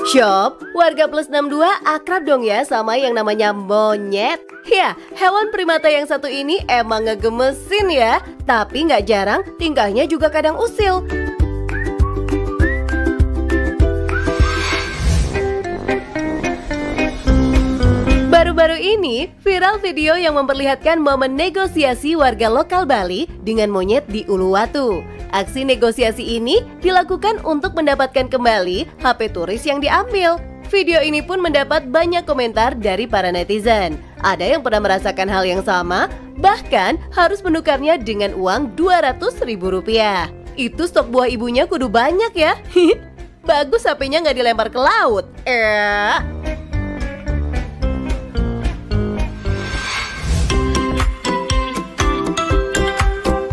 Shop, warga plus 62 akrab dong ya sama yang namanya monyet. Ya, hewan primata yang satu ini emang ngegemesin ya. Tapi nggak jarang tingkahnya juga kadang usil. Baru-baru ini, viral video yang memperlihatkan momen negosiasi warga lokal Bali dengan monyet di Uluwatu. Aksi negosiasi ini dilakukan untuk mendapatkan kembali HP turis yang diambil. Video ini pun mendapat banyak komentar dari para netizen. Ada yang pernah merasakan hal yang sama, bahkan harus menukarnya dengan uang Rp200.000. Itu stok buah ibunya kudu banyak ya. Bagus HP-nya nggak dilempar ke laut.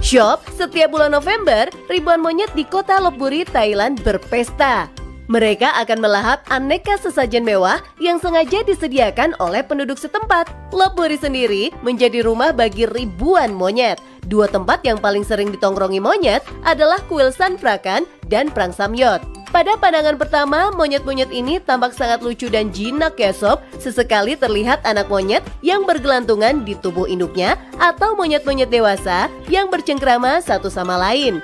Shop, setiap bulan November, ribuan monyet di kota Lopburi, Thailand berpesta. Mereka akan melahap aneka sesajen mewah yang sengaja disediakan oleh penduduk setempat. Lopburi sendiri menjadi rumah bagi ribuan monyet. Dua tempat yang paling sering ditongkrongi monyet adalah kuil San Prakan dan Prang Samyot. Pada pandangan pertama, monyet-monyet ini tampak sangat lucu dan jinak ya sob. Sesekali terlihat anak monyet yang bergelantungan di tubuh induknya atau monyet-monyet dewasa yang bercengkrama satu sama lain.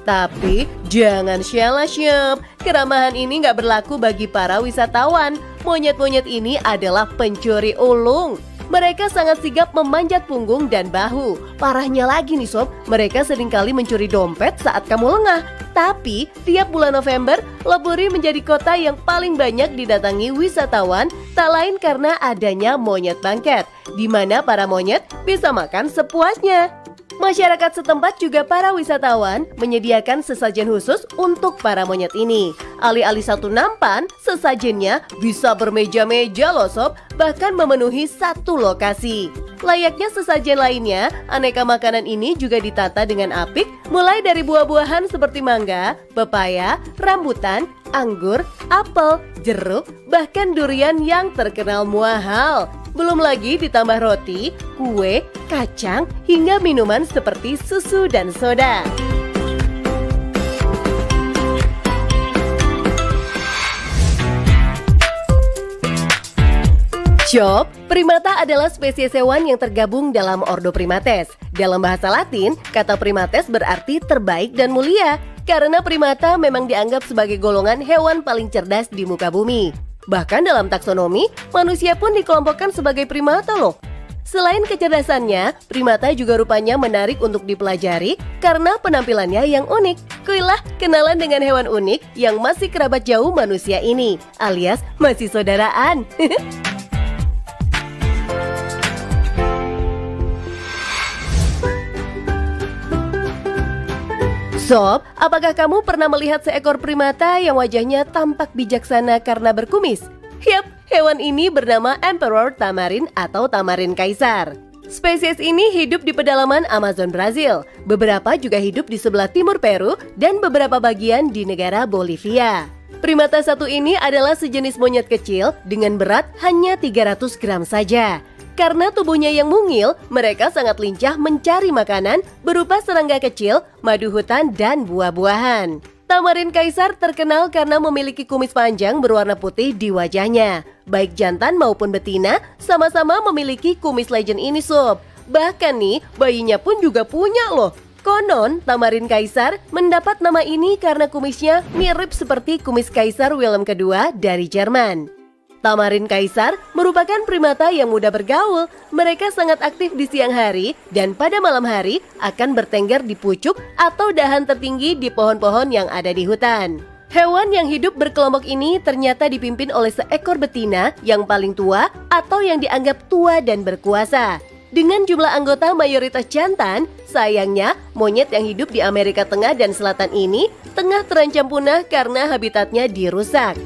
Tapi jangan syap, keramahan ini nggak berlaku bagi para wisatawan. Monyet-monyet ini adalah pencuri ulung. Mereka sangat sigap memanjat punggung dan bahu. Parahnya lagi nih sob, mereka seringkali mencuri dompet saat kamu lengah. Tapi, tiap bulan November, Lopburi menjadi kota yang paling banyak didatangi wisatawan, tak lain karena adanya monyet bangket, di mana para monyet bisa makan sepuasnya. Masyarakat setempat juga para wisatawan menyediakan sesajen khusus untuk para monyet ini. Alih-alih satu nampan, sesajennya bisa bermeja-meja loh sob, bahkan memenuhi satu lokasi. Layaknya sesajen lainnya, aneka makanan ini juga ditata dengan apik, mulai dari buah-buahan seperti mangga, pepaya, rambutan, anggur, apel, jeruk, bahkan durian yang terkenal mahal. Belum lagi ditambah roti, kue, kacang, hingga minuman seperti susu dan soda. Shop, primata adalah spesies hewan yang tergabung dalam ordo Primates. Dalam bahasa Latin, kata primates berarti terbaik dan mulia. Karena primata memang dianggap sebagai golongan hewan paling cerdas di muka bumi. Bahkan dalam taksonomi, manusia pun dikelompokkan sebagai primata loh. Selain kecerdasannya, primata juga rupanya menarik untuk dipelajari karena penampilannya yang unik. Kuilah kenalan dengan hewan unik yang masih kerabat jauh manusia ini, alias masih saudaraan. Sob, apakah kamu pernah melihat seekor primata yang wajahnya tampak bijaksana karena berkumis? Yap, hewan ini bernama Emperor Tamarin atau Tamarin Kaisar. Spesies ini hidup di pedalaman Amazon Brazil. Beberapa juga hidup di sebelah timur Peru dan beberapa bagian di negara Bolivia. Primata satu ini adalah sejenis monyet kecil dengan berat hanya 300 gram saja. Karena tubuhnya yang mungil, mereka sangat lincah mencari makanan berupa serangga kecil, madu hutan, dan buah-buahan. Tamarin Kaisar terkenal karena memiliki kumis panjang berwarna putih di wajahnya. Baik jantan maupun betina sama-sama memiliki kumis legend ini sob. Bahkan nih, bayinya pun juga punya loh. Konon, Tamarin Kaisar mendapat nama ini karena kumisnya mirip seperti kumis Kaisar Wilhelm II dari Jerman. Tamarin Kaisar merupakan primata yang mudah bergaul. Mereka sangat aktif di siang hari dan pada malam hari akan bertengger di pucuk atau dahan tertinggi di pohon-pohon yang ada di hutan. Hewan yang hidup berkelompok ini ternyata dipimpin oleh seekor betina yang paling tua atau yang dianggap tua dan berkuasa. Dengan jumlah anggota mayoritas jantan, sayangnya monyet yang hidup di Amerika Tengah dan Selatan ini tengah terancam punah karena habitatnya dirusak.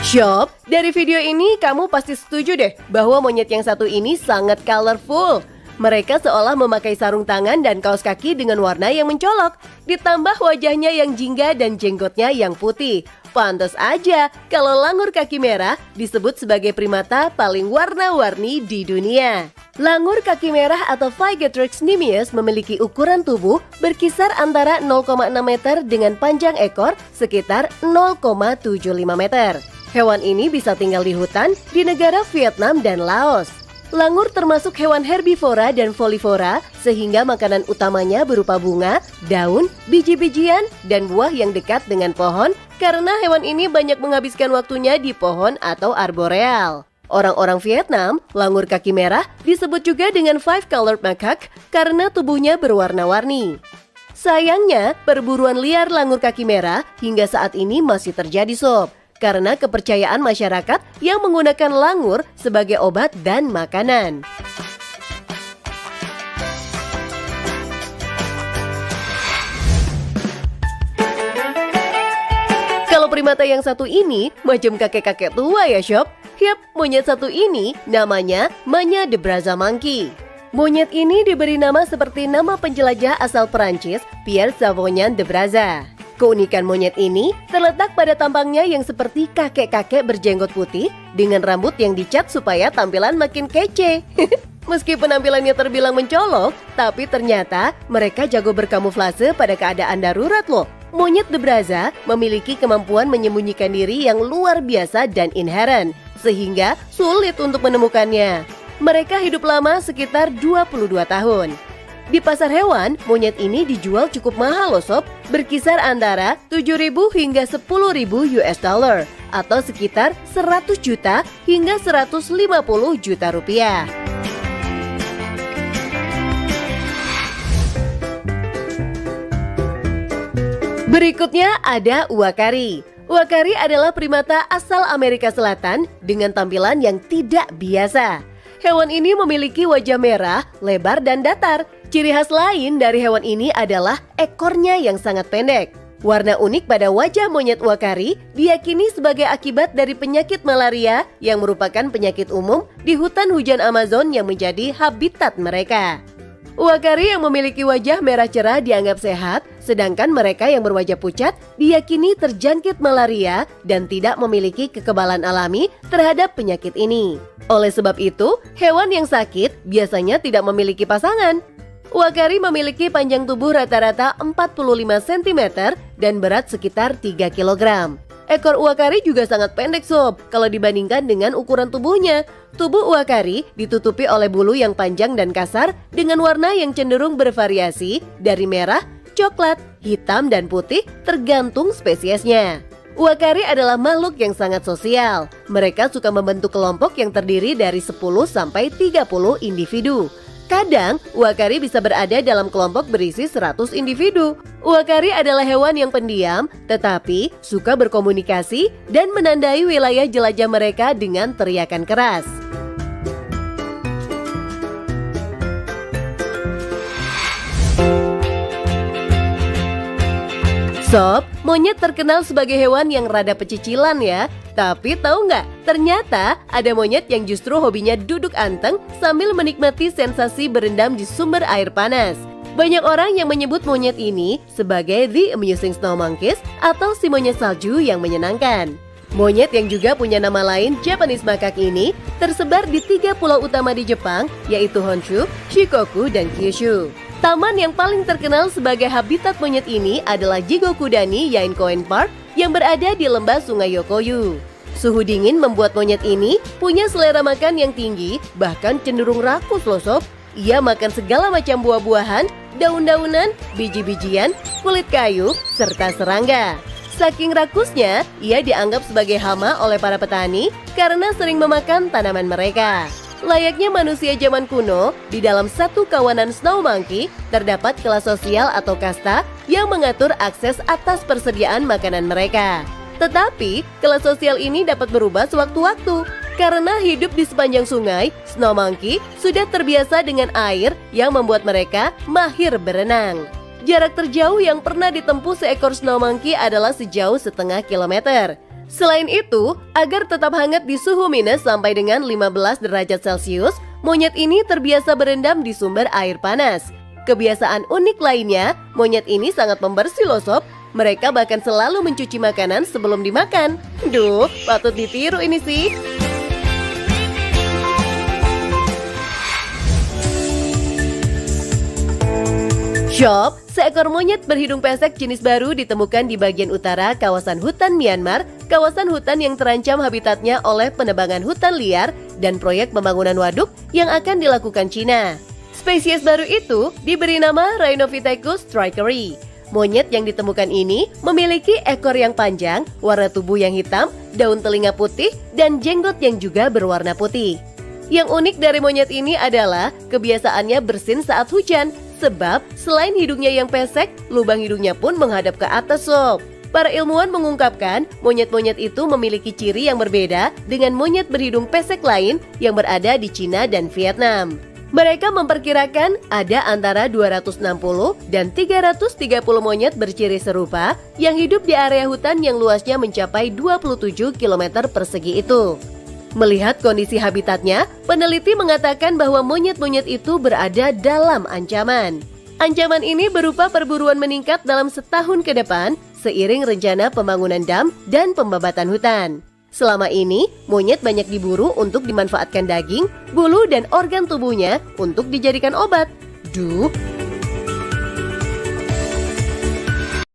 Shop, dari video ini kamu pasti setuju deh bahwa monyet yang satu ini sangat colorful. Mereka seolah memakai sarung tangan dan kaos kaki dengan warna yang mencolok, ditambah wajahnya yang jingga dan jenggotnya yang putih. Pantas aja kalau langur kaki merah disebut sebagai primata paling warna-warni di dunia. Langur kaki merah atau Vigatrix nimius memiliki ukuran tubuh berkisar antara 0,6 meter dengan panjang ekor sekitar 0,75 meter. Hewan ini bisa tinggal di hutan di negara Vietnam dan Laos. Langur termasuk hewan herbivora dan folivora, sehingga makanan utamanya berupa bunga, daun, biji-bijian, dan buah yang dekat dengan pohon, karena hewan ini banyak menghabiskan waktunya di pohon atau arboreal. Orang-orang Vietnam, langur kaki merah disebut juga dengan five-colored macaque karena tubuhnya berwarna-warni. Sayangnya, perburuan liar langur kaki merah hingga saat ini masih terjadi sob, karena kepercayaan masyarakat yang menggunakan langur sebagai obat dan makanan. Kalau primata yang satu ini macam kakek-kakek tua ya sob. Yap, monyet satu ini namanya Manya de Brazza Monkey. Monyet ini diberi nama seperti nama penjelajah asal Perancis, Pierre Savognin de Brazza. Keunikan monyet ini terletak pada tampangnya yang seperti kakek-kakek berjenggot putih dengan rambut yang dicat supaya tampilan makin kece. Meski penampilannya terbilang mencolok, tapi ternyata mereka jago berkamuflase pada keadaan darurat loh. Monyet de Brazza memiliki kemampuan menyembunyikan diri yang luar biasa dan inheren, sehingga sulit untuk menemukannya. Mereka hidup lama sekitar 22 tahun. Di pasar hewan, monyet ini dijual cukup mahal loh sob, berkisar antara 7.000 hingga 10.000 US dollar atau sekitar 100 juta hingga 150 juta rupiah. Berikutnya ada uakari. Uakari adalah primata asal Amerika Selatan dengan tampilan yang tidak biasa. Hewan ini memiliki wajah merah, lebar dan datar. Ciri khas lain dari hewan ini adalah ekornya yang sangat pendek. Warna unik pada wajah monyet uakari diyakini sebagai akibat dari penyakit malaria yang merupakan penyakit umum di hutan hujan Amazon yang menjadi habitat mereka. Uakari yang memiliki wajah merah cerah dianggap sehat, sedangkan mereka yang berwajah pucat diyakini terjangkit malaria dan tidak memiliki kekebalan alami terhadap penyakit ini. Oleh sebab itu, hewan yang sakit biasanya tidak memiliki pasangan. Uakari memiliki panjang tubuh rata-rata 45 cm dan berat sekitar 3 kg. Ekor uakari juga sangat pendek sob kalau dibandingkan dengan ukuran tubuhnya. Tubuh uakari ditutupi oleh bulu yang panjang dan kasar dengan warna yang cenderung bervariasi dari merah, coklat, hitam, dan putih tergantung spesiesnya. Uakari adalah makhluk yang sangat sosial. Mereka suka membentuk kelompok yang terdiri dari 10 sampai 30 individu. Kadang, uakari bisa berada dalam kelompok berisi 100 individu. Uakari adalah hewan yang pendiam, tetapi suka berkomunikasi dan menandai wilayah jelajah mereka dengan teriakan keras. Sob, monyet terkenal sebagai hewan yang rada pecicilan ya. Tapi tahu nggak, ternyata ada monyet yang justru hobinya duduk anteng sambil menikmati sensasi berendam di sumber air panas. Banyak orang yang menyebut monyet ini sebagai the amusing snow monkeys atau si monyet salju yang menyenangkan. Monyet yang juga punya nama lain Japanese macaque ini tersebar di 3 pulau utama di Jepang, yaitu Honshu, Shikoku, dan Kyushu. Taman yang paling terkenal sebagai habitat monyet ini adalah Jigokudani Yainkoen Park yang berada di lembah Sungai Yokoyu. Suhu dingin membuat monyet ini punya selera makan yang tinggi, bahkan cenderung rakus loh sob. Ia makan segala macam buah-buahan, daun-daunan, biji-bijian, kulit kayu, serta serangga. Saking rakusnya, ia dianggap sebagai hama oleh para petani karena sering memakan tanaman mereka. Layaknya manusia zaman kuno, di dalam satu kawanan snow monkey terdapat kelas sosial atau kasta yang mengatur akses atas persediaan makanan mereka. Tetapi, kelas sosial ini dapat berubah sewaktu-waktu. Karena hidup di sepanjang sungai, snow monkey sudah terbiasa dengan air yang membuat mereka mahir berenang. Jarak terjauh yang pernah ditempuh seekor snow monkey adalah sejauh 0,5 kilometer. Selain itu, agar tetap hangat di suhu minus sampai dengan 15 derajat Celcius, Monyet ini terbiasa berendam di sumber air panas. Kebiasaan unik lainnya, monyet ini sangat pembersih loh sob. Mereka bahkan selalu mencuci makanan sebelum dimakan. Duh, patut ditiru ini sih. Shop, seekor monyet berhidung pesek jenis baru ditemukan di bagian utara kawasan hutan Myanmar, kawasan hutan yang terancam habitatnya oleh penebangan hutan liar dan proyek pembangunan waduk yang akan dilakukan Cina. Spesies baru itu diberi nama Rhinopithecus strikeri. Monyet yang ditemukan ini memiliki ekor yang panjang, warna tubuh yang hitam, daun telinga putih, dan jenggot yang juga berwarna putih. Yang unik dari monyet ini adalah kebiasaannya bersin saat hujan. Sebab selain hidungnya yang pesek, lubang hidungnya pun menghadap ke atas sob. Para ilmuwan mengungkapkan monyet-monyet itu memiliki ciri yang berbeda dengan monyet berhidung pesek lain yang berada di Cina dan Vietnam. Mereka memperkirakan ada antara 260 dan 330 monyet berciri serupa yang hidup di area hutan yang luasnya mencapai 27 km persegi itu. Melihat kondisi habitatnya, peneliti mengatakan bahwa monyet-monyet itu berada dalam ancaman. Ancaman ini berupa perburuan meningkat dalam setahun ke depan seiring rencana pembangunan dam dan pembabatan hutan. Selama ini, monyet banyak diburu untuk dimanfaatkan daging, bulu, dan organ tubuhnya untuk dijadikan obat. Duh,